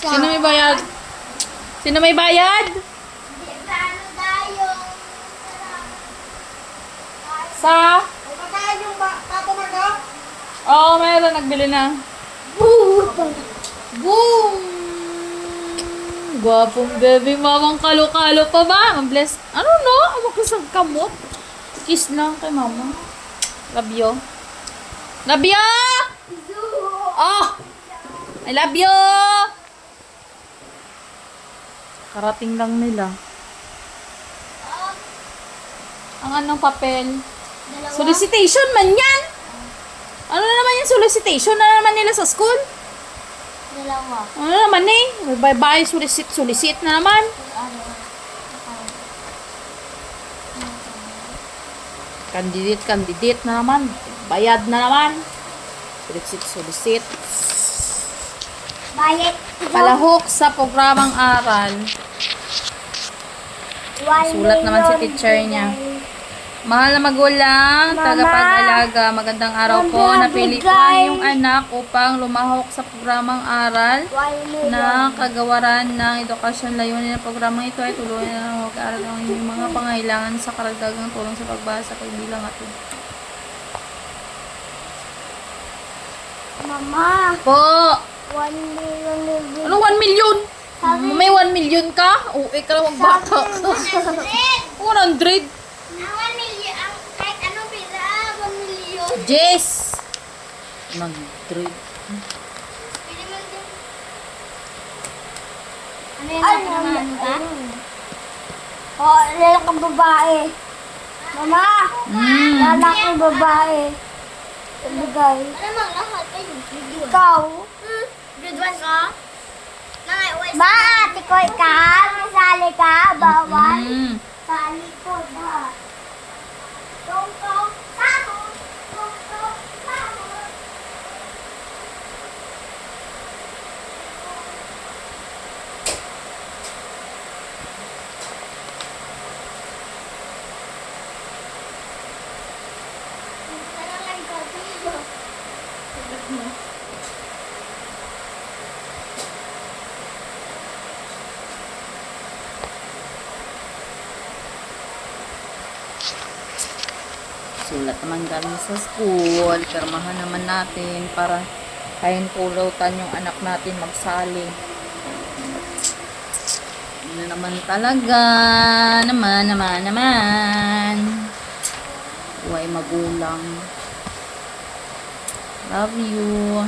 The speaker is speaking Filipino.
Sino may bayad? Sino may bayad? Sa? Magkakain yung Papa Margo? Oo, meron. Nagbili na. Boom! Gwapong baby. Mamang kalo-kalo pa ba? Ang bless. Ano no? Ang makasang kamot. Kiss lang kay mama. Love you. Love you! Oh! I love you! Karating lang nila. Ang anong papel? Solicitation man yan! Ano na naman yung solicitation na naman nila sa school? Dalawa. Ano naman eh? Bye-bye, solicit na naman. Candidate na naman. Bayad na naman. Solicit. Bayad. Palahok sa programang aral. Sulat naman si teacher niya. Mahal na magulang, Mama, tagapag-alaga, magandang araw po. Mama, Napili ko bigay. ang iyong anak upang lumahok sa programang aral na kagawaran ng edukasyon. Layunin ng programang ito ay tulungan na mag-aaral ng inyong mga pangailangan sa karagdagang tulong sa pagbasa, kaibilang at Mama, po. 1 million. Ano 1 million? May 1 million ka? Uwi ka lang magbata. 100. Ang 1 million, ang kahit anong pila, 1 million. Jess. 100. Pili mo din. Ano yan? Ano ba? Oh, lalaking babae. Mama, lalaking babae. Ibigay. Ano mang lahat kayo? Ikaw? Grade 1 ka? Ma, ate ko ikaw? Masali ka? Bawal? Sali ko ba? Tong-tong, tamo! Tong-tong, tamo! Sulat naman galing sa school. Pirmahan naman natin para kain pulutan yung anak natin magsali. Ano naman talaga. Naman. Buhay magulang. Love you.